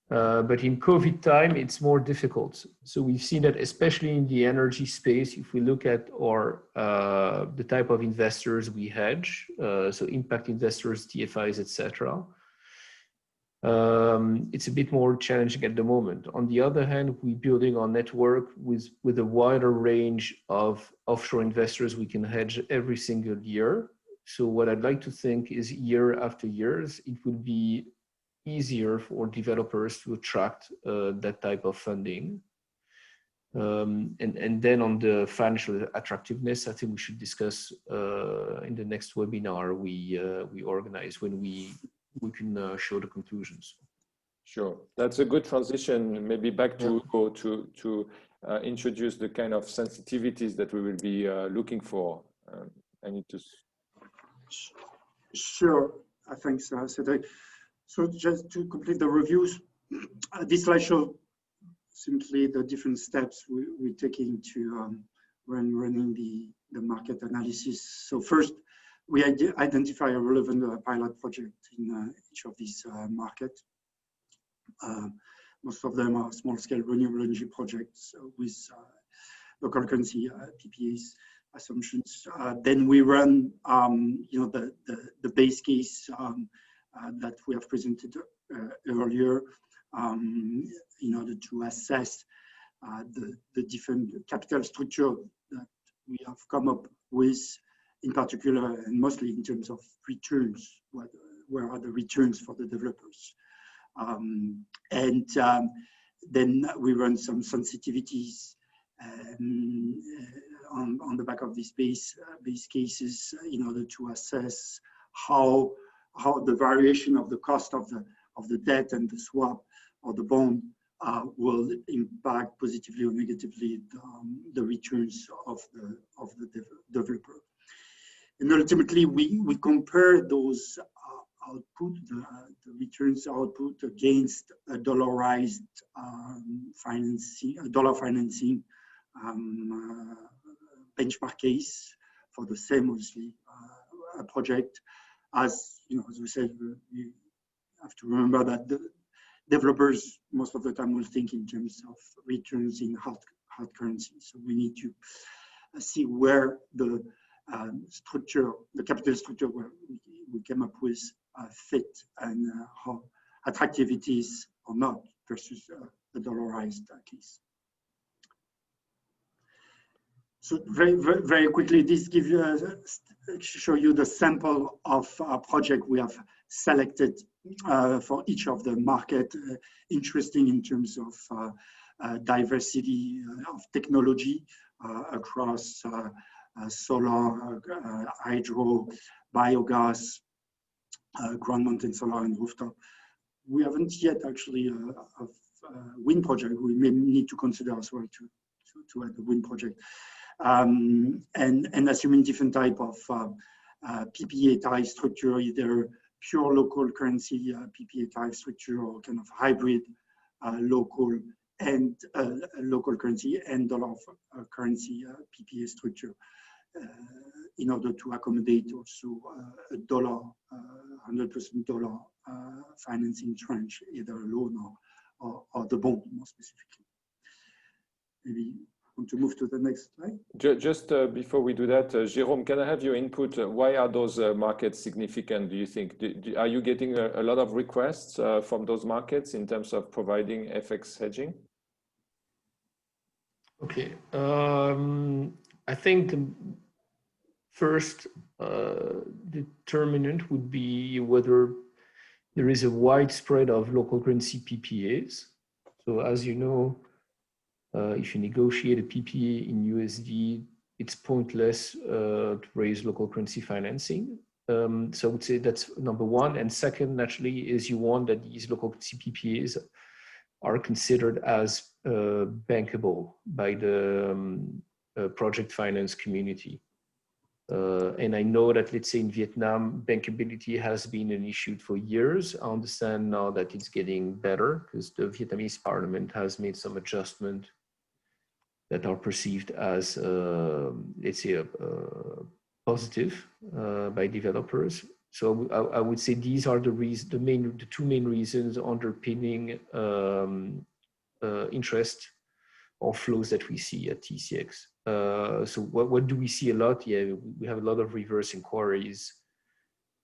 But in COVID time, it's more difficult. So we've seen that, especially in the energy space, if we look at our the type of investors we hedge, so impact investors, DFIs, etc. It's a bit more challenging at the moment. On the other hand, we're building our network with a wider range of offshore investors we can hedge every single year. So what I'd like to think is year after years, it would be easier for developers to attract that type of funding. And then on the financial attractiveness, I think we should discuss in the next webinar we organize when we can show the conclusions. Sure, that's a good transition. Maybe back to Hugo to introduce the kind of sensitivities that we will be looking for. I need to. Sure, thanks, Cedric. So just to complete the reviews, this slide shows simply the different steps we're taking to when running the market analysis. So first, we identify a relevant pilot project in each of these markets. Most of them are small-scale renewable energy projects with local currency PPAs assumptions. Then we run, the base case that we have presented earlier in order to assess the different capital structure that we have come up with, in particular and mostly in terms of returns. Where are the returns for the developers? Then we run some sensitivities on the back of these base cases in order to assess how the variation of the cost of the debt and the swap or the bond will impact positively or negatively the returns of the developer. And ultimately, we compare those output, the returns output, against a dollarized dollar financing benchmark case for the same, obviously, project. As you know, as we said, you have to remember that the developers most of the time will think in terms of returns in hard currency. So we need to see where the structure, the capital structure where we came up with fit and how attractive it is or not versus the dollarized case. So very quickly, this gives you show you the sample of a project we have selected for each of the market. Interesting in terms of diversity of technology across solar, hydro, biogas, ground mounted solar, and rooftop. We haven't yet actually a wind project. We may need to consider as well to add a wind project. And assuming different type of PPA type structure, either pure local currency PPA type structure or kind of hybrid local and local currency and dollar currency PPA structure in order to accommodate also a dollar, 100% dollar financing tranche, either a loan or the bond more specifically. Maybe to move to the next slide. Just before we do that, Jerome, can I have your input? Why are those markets significant, do you think? Are you getting a lot of requests from those markets in terms of providing FX hedging? Okay. I think first determinant would be whether there is a wide spread of local currency PPAs. So as you know, if you negotiate a PPA in USD, it's pointless to raise local currency financing. So I would say that's number one. And second, naturally, is you want that these local currency PPAs are considered as bankable by the project finance community. And I know that, let's say in Vietnam, bankability has been an issue for years. I understand now that it's getting better because the Vietnamese parliament has made some adjustment that are perceived as, let's say, positive by developers. So I would say these are the two main reasons underpinning interest or flows that we see at TCX. So what do we see a lot? Yeah, we have a lot of reverse inquiries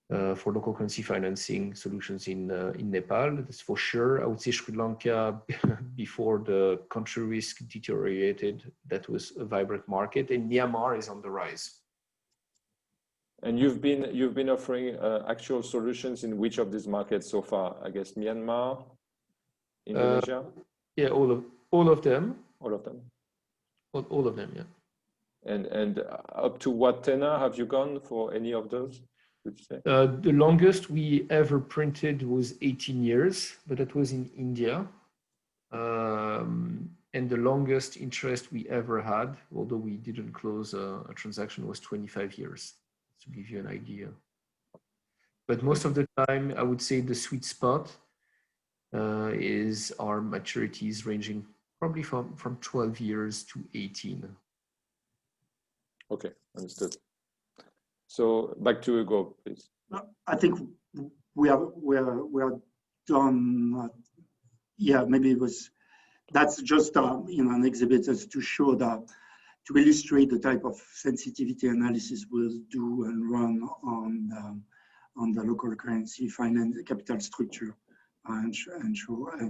for local currency financing solutions in Nepal. That's for sure. I would say Sri Lanka, before the country risk deteriorated, that was a vibrant market, and Myanmar is on the rise. And you've been offering actual solutions in which of these markets so far? I guess Myanmar, Indonesia. Yeah, all of them. All of them. All of them, yeah. And up to what tenor have you gone for any of those? Would you say? The longest we ever printed was 18 years, but that was in India. And the longest interest we ever had, although we didn't close a transaction, was 25 years, to give you an idea. But most of the time, I would say the sweet spot is our maturities ranging probably from 12 years to 18. Okay, understood. So back to Hugo, please. I think we are done. Yeah, maybe it was. That's just an exhibit as to show that, to illustrate the type of sensitivity analysis we'll do and run on the local currency finance capital structure, and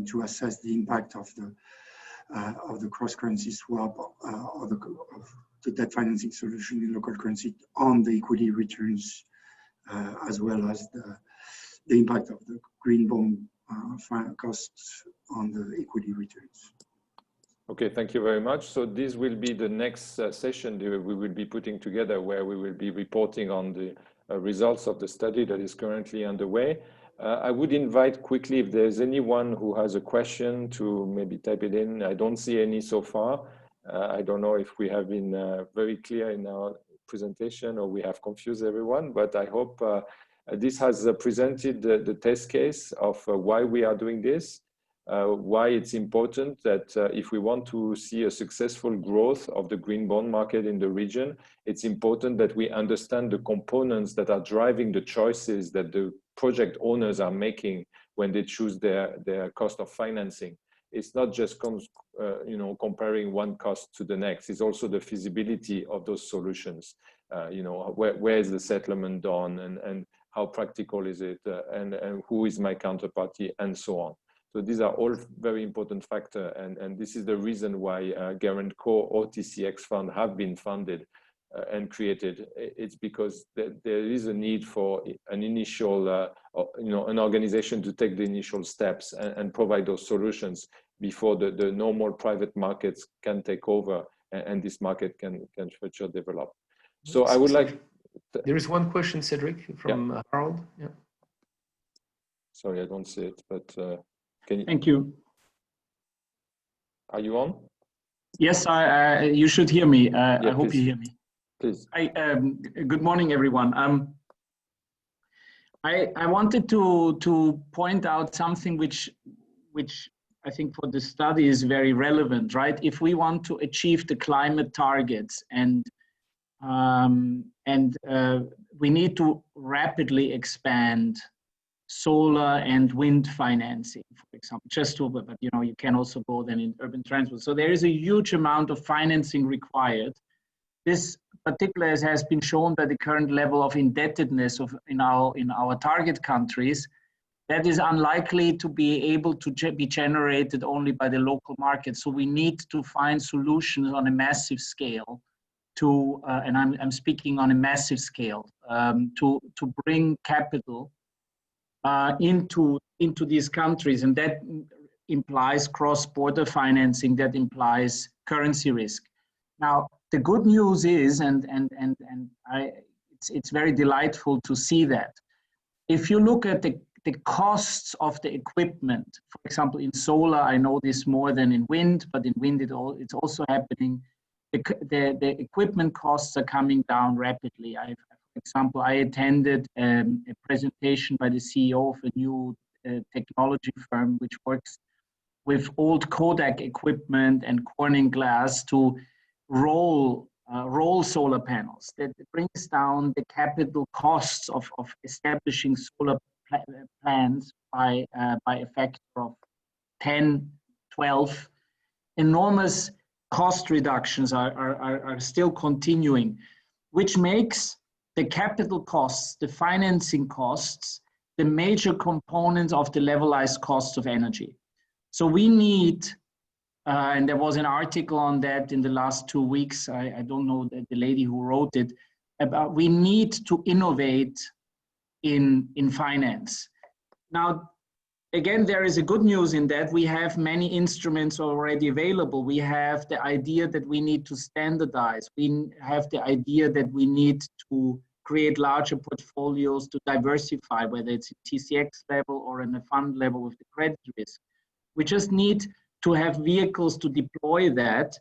to assess the impact of the cross-currency swap of the debt financing solution in local currency on the equity returns, as well as the impact of the green bond costs on the equity returns. Okay, thank you very much. So this will be the next session we will be putting together, where we will be reporting on the results of the study that is currently underway. I would invite quickly, if there's anyone who has a question, to maybe type it in. I don't see any so far. I don't know if we have been very clear in our presentation or we have confused everyone, but I hope this has presented the test case of why we are doing this, why it's important that if we want to see a successful growth of the green bond market in the region, it's important that we understand the components that are driving the choices that the project owners are making when they choose their cost of financing. It's not just comparing one cost to the next. It's also the feasibility of those solutions. Where is the settlement done, and how practical is it, and who is my counterparty, and so on. So these are all very important factors, and this is the reason why Guarantor or TCX fund have been funded and created. It's because there is a need for an initial, an organization to take the initial steps and provide those solutions before the normal private markets can take over and this market can further develop. So I would like. There is one question, Cedric, from Harold. Yeah. Sorry, I don't see it, but can you? Thank you. Are you on? Yes, you should hear me. I hope you hear me. Please. Good morning, everyone. I wanted to point out something which I think for the study is very relevant, right? If we want to achieve the climate targets and we need to rapidly expand solar and wind financing, for example, but you can also go then in urban transport. So there is a huge amount of financing required. This particularly has been shown by the current level of indebtedness in our target countries. That is unlikely to be able to be generated only by the local market. So we need to find solutions on a massive scale and I'm speaking on a massive scale, to bring capital into these countries. And that implies cross-border financing, that implies currency risk. Now, the good news is, it's very delightful to see that. If you look at the costs of the equipment, for example, in solar, I know this more than in wind, but in wind it's also happening. The equipment costs are coming down rapidly. For example, I attended a presentation by the CEO of a new technology firm which works with old Kodak equipment and Corning glass to roll solar panels. That brings down the capital costs of establishing solar plants by a factor of 10, 12. Enormous cost reductions are still continuing, which makes the capital costs, the financing costs, the major components of the levelized cost of energy. So we need, and there was an article on that in the last 2 weeks, I don't know the lady who wrote it, about we need to innovate in finance. Now, again, there is a good news in that we have many instruments already available. We have the idea that we need to standardize. We have the idea that we need to create larger portfolios to diversify, whether it's at TCX level or in a fund level with the credit risk. We just need to have vehicles to deploy that.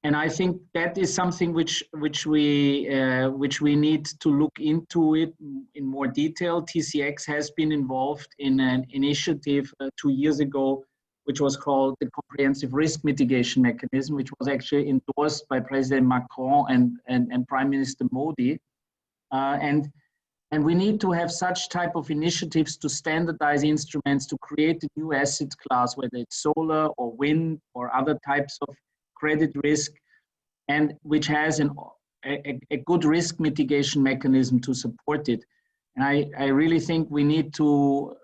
And I think that is something which we need to look into it in more detail. TCX has been involved in an initiative 2 years ago, which was called the Comprehensive Risk Mitigation Mechanism, which was actually endorsed by President Macron and Prime Minister Modi. And we need to have such type of initiatives to standardize instruments to create a new asset class, whether it's solar or wind or other types of credit risk, and which has a good risk mitigation mechanism to support it. And I really think we need to,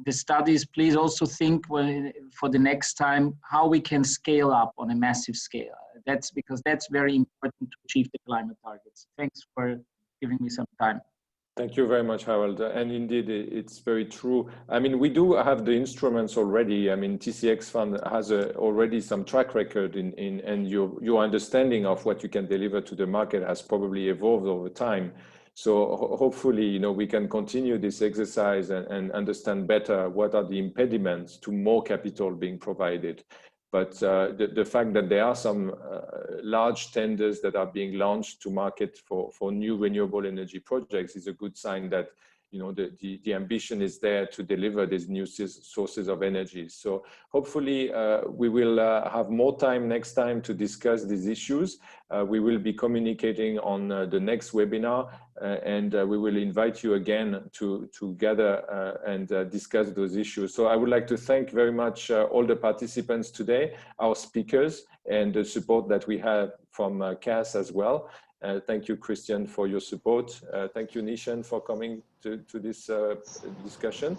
the studies, please also think for the next time how we can scale up on a massive scale. That's because that's very important to achieve the climate targets. Thanks for giving me some time. Thank you very much, Harold. And indeed, it's very true. I mean, we do have the instruments already. I mean, TCX Fund has already some track record and your understanding of what you can deliver to the market has probably evolved over time. So hopefully, you know, we can continue this exercise and understand better what are the impediments to more capital being provided. But the fact that there are some large tenders that are being launched to market for new renewable energy projects is a good sign that, you know, the ambition is there to deliver these new sources of energy. So hopefully we will have more time next time to discuss these issues. We will be communicating on the next webinar and we will invite you again to gather and discuss those issues. So I would like to thank very much all the participants today, our speakers, and the support that we have from CAS as well. Thank you, Christian, for your support. Thank you, Nishan, for coming to this discussion.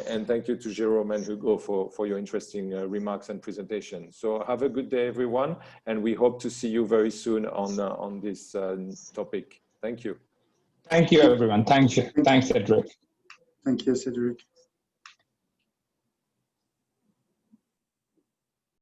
And thank you to Jerome and Hugo for your interesting remarks and presentation. So have a good day, everyone. And we hope to see you very soon on this topic. Thank you. Thank you, everyone. Thank you. Thanks, Cedric. Thank you, Cedric.